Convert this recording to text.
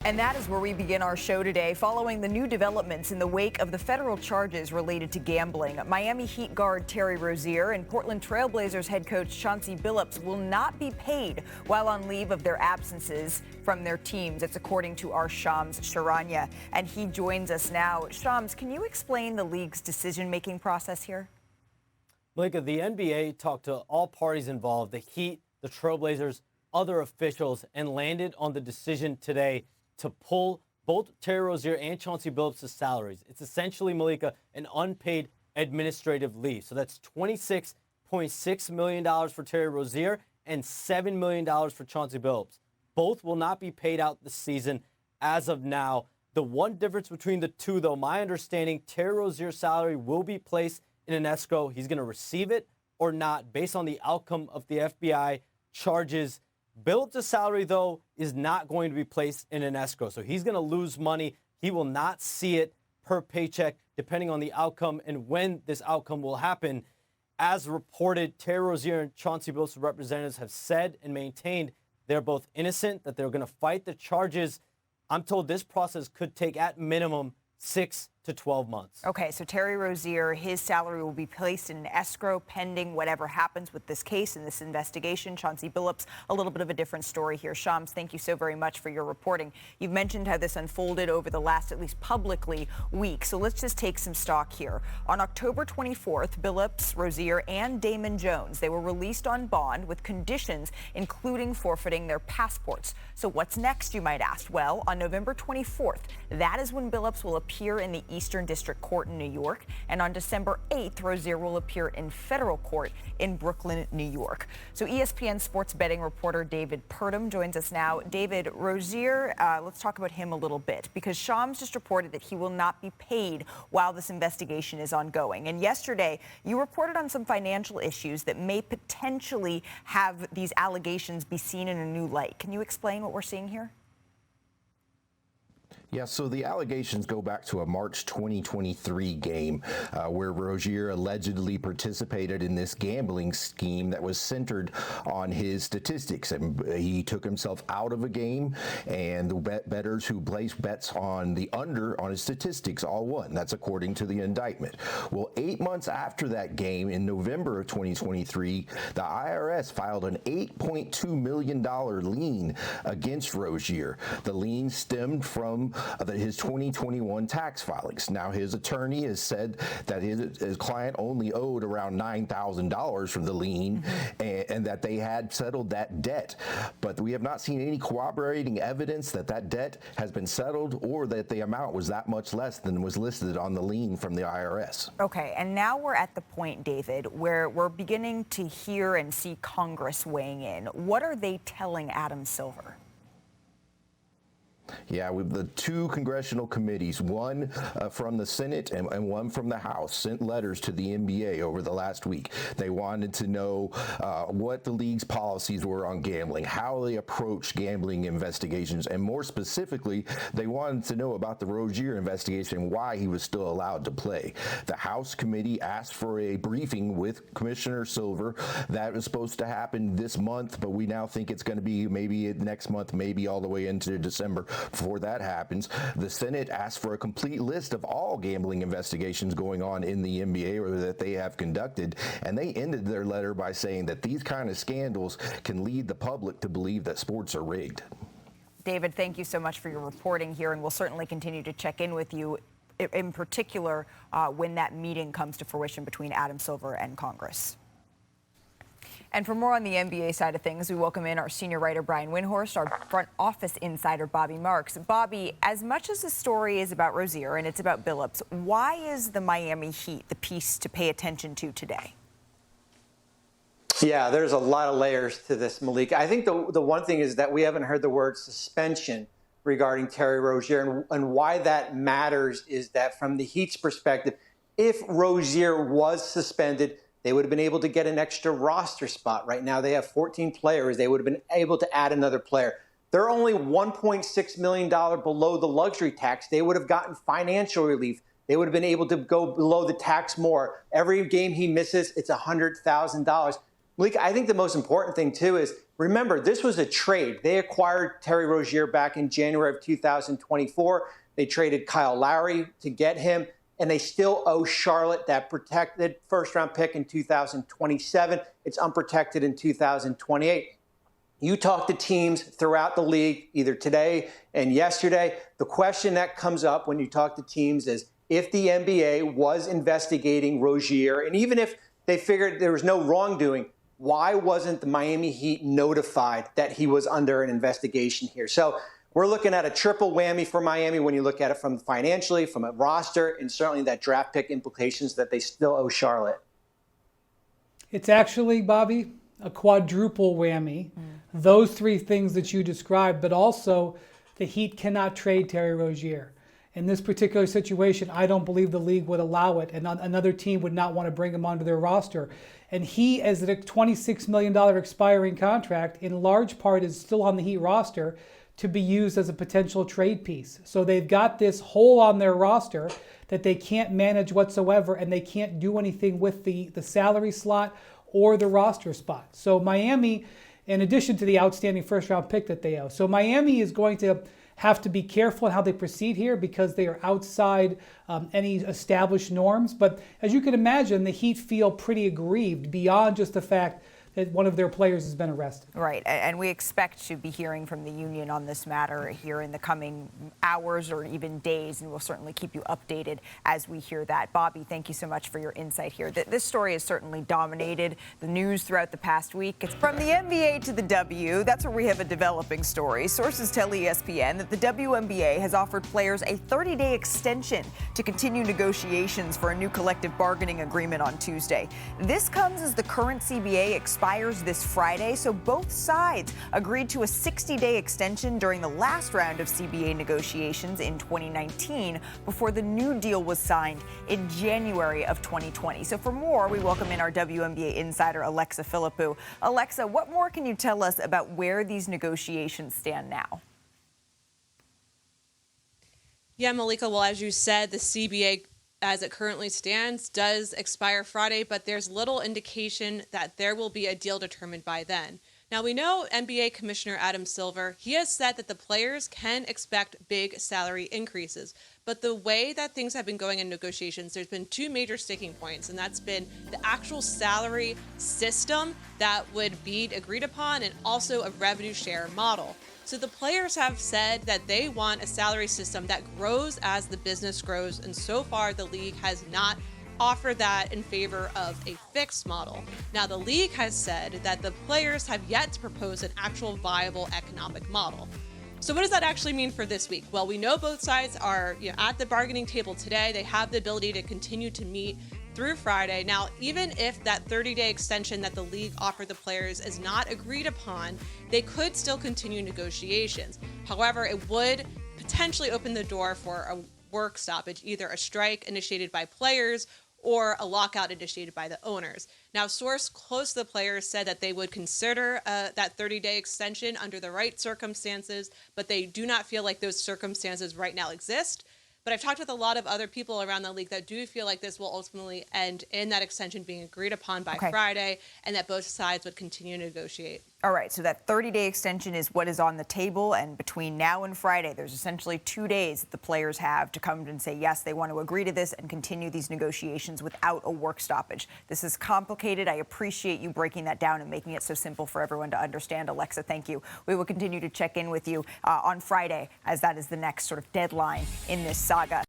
And that is where we begin our show today. Following the new developments in the wake of the federal charges related to gambling, Miami Heat guard Terry Rozier and Portland Trail Blazers head coach Chauncey Billups will not be paid while on leave of their absences from their teams. It's according to our Shams Charania. And he joins us now. Shams, can you explain the league's decision-making process here? Malika, the NBA talked to all parties involved, the Heat, the Trailblazers, other officials, and landed on the decision today to pull both Terry Rozier and Chauncey Billups' salaries. It's essentially, Malika, an unpaid administrative leave. So that's $26.6 million for Terry Rozier and $7 million for Chauncey Billups. Both will not be paid out this season as of now. The one difference between the two, though, my understanding, Terry Rozier's salary will be placed in an escrow. He's going to receive it or not based on the outcome of the FBI charges. Billups' salary, though, is not going to be placed in an escrow. So he's going to lose money. He will not see it per paycheck, depending on the outcome and when this outcome will happen. As reported, Terry Rozier and Chauncey Billups' representatives have said and maintained they're both innocent, that they're going to fight the charges. I'm told this process could take, at minimum, 6 to 12 months. Okay, so Terry Rozier, his salary will be placed in an escrow pending whatever happens with this case and this investigation. Chauncey Billups, a little bit of a different story here. Shams, thank you so very much for your reporting. You've mentioned how this unfolded over the last, at least publicly, week. So let's just take some stock here. On October 24th, Billups, Rozier, and Damon Jones, they were released on bond with conditions including forfeiting their passports. So what's next, you might ask? Well, on November 24th, that is when Billups will appear in the Eastern District Court in New York. And on December 8th, Rozier will appear in federal court in Brooklyn, New York. So ESPN sports betting reporter David Purdum joins us now. David, Rozier, let's talk about him a little bit, because Shams just reported that he will not be paid while this investigation is ongoing. And yesterday, you reported on some financial issues that may potentially have these allegations be seen in a new light. Can you explain what we're seeing here? Yeah, so the allegations go back to a March 2023 game where Rozier allegedly participated in this gambling scheme that was centered on his statistics. And he took himself out of a game, and the bettors who placed bets on the under on his statistics all won. That's according to the indictment. Well, 8 months after that game, in November of 2023, the IRS filed an $8.2 million lien against Rozier. The lien stemmed from his 2021 tax filings. Now, his attorney has said that his client only owed around $9,000 from the lien, and that they had settled that debt. But we have not seen any corroborating evidence that that debt has been settled or that the amount was that much less than was listed on the lien from the IRS. Okay, and now we're at the point, David, where we're beginning to hear and see Congress weighing in. What are they telling Adam Silver? Yeah, with the two congressional committees, one from the Senate and one from the House, sent letters to the NBA over the last week. They wanted to know what the league's policies were on gambling, how they approach gambling investigations, and more specifically, they wanted to know about the Rozier investigation and why he was still allowed to play. The House committee asked for a briefing with Commissioner Silver. That was supposed to happen this month, but we now think it's going to be maybe next month, maybe all the way into December. Before that happens, the Senate asked for a complete list of all gambling investigations going on in the NBA or that they have conducted, and they ended their letter by saying that these kind of scandals can lead the public to believe that sports are rigged. David, thank you so much for your reporting here, and we'll certainly continue to check in with you, in particular when that meeting comes to fruition between Adam Silver and Congress. And for more on the NBA side of things, we welcome in our senior writer, Brian Windhorst, our front office insider, Bobby Marks. Bobby, as much as the story is about Rozier and it's about Billups, why is the Miami Heat the piece to pay attention to today? Yeah, there's a lot of layers to this, Malika. I think the one thing is that we haven't heard the word suspension regarding Terry Rozier. And why that matters is that from the Heat's perspective, if Rozier was suspended, they would have been able to get an extra roster spot. Right now, they have 14 players. They would have been able to add another player. They're only $1.6 million below the luxury tax. They would have gotten financial relief. They would have been able to go below the tax more. Every game he misses, it's $100,000. Malika, I think the most important thing, too, is Remember, this was a trade. They acquired Terry Rozier back in January of 2024. They traded Kyle Lowry to get him, and they still owe Charlotte that protected first-round pick in 2027. It's unprotected in 2028. You talk to teams throughout the league, either today and yesterday. The question that comes up when you talk to teams is, if the NBA was investigating Rozier, and even if they figured there was no wrongdoing, why wasn't the Miami Heat notified that he was under an investigation here? So we're looking at a triple whammy for Miami when you look at it from financially, from a roster, and certainly that draft pick implications that they still owe Charlotte. It's actually, Bobby, a quadruple whammy. Those three things that you described, but also the Heat cannot trade Terry Rozier. In this particular situation, I don't believe the league would allow it, and another team would not want to bring him onto their roster. And he, as a $26 million expiring contract, in large part is still on the Heat roster to be used as a potential trade piece. So they've got this hole on their roster that they can't manage whatsoever, and they can't do anything with the salary slot or the roster spot. So Miami, in addition to the outstanding first-round pick that they owe. So Miami is going to have to be careful in how they proceed here because they are outside any established norms. But as you can imagine, the Heat feel pretty aggrieved beyond just the fact that one of their players has been arrested. Right, and we expect to be hearing from the union on this matter here in the coming hours or even days, and we'll certainly keep you updated as we hear that. Bobby, thank you so much for your insight here. This story has certainly dominated the news throughout the past week. It's from the NBA to the W. That's where we have a developing story. Sources tell ESPN that the WNBA has offered players a 30-day extension to continue negotiations for a new collective bargaining agreement on Tuesday. This comes as the current CBA expires this Friday, so both sides agreed to a 60-day extension during the last round of CBA negotiations in 2019 before the new deal was signed in January of 2020. So for more, we welcome in our WNBA insider, Alexa Phillppou. Alexa, what more can you tell us about where these negotiations stand now? Yeah, Malika, well, as you said, the CBA as it currently stands does expire Friday, but there's little indication that there will be a deal determined by then. Now, we know NBA Commissioner Adam Silver, he has said that the players can expect big salary increases. But the way that things have been going in negotiations, there's been two major sticking points, and that's been the actual salary system that would be agreed upon and also a revenue share model. So the players have said that they want a salary system that grows as the business grows, and so far the league has not offered that in favor of a fixed model. Now the league has said that the players have yet to propose an actual viable economic model. So what does that actually mean for this week? Well, we know both sides are at the bargaining table today. They have the ability to continue to meet through Friday. Now, even if that 30-day extension that the league offered the players is not agreed upon, they could still continue negotiations. However, it would potentially open the door for a work stoppage, either a strike initiated by players or a lockout initiated by the owners. Now, a source close to the players said that they would consider that 30-day extension under the right circumstances, but they do not feel like those circumstances right now exist. But I've talked with a lot of other people around the league that do feel like this will ultimately end in that extension being agreed upon by Friday, and that both sides would continue to negotiate. All right, so that 30-day extension is what is on the table, and between now and Friday, there's essentially 2 days that the players have to come and say, yes, they want to agree to this and continue these negotiations without a work stoppage. This is complicated. I appreciate you breaking that down and making it so simple for everyone to understand. Alexa, thank you. We will continue to check in with you on Friday, as that is the next sort of deadline in this saga.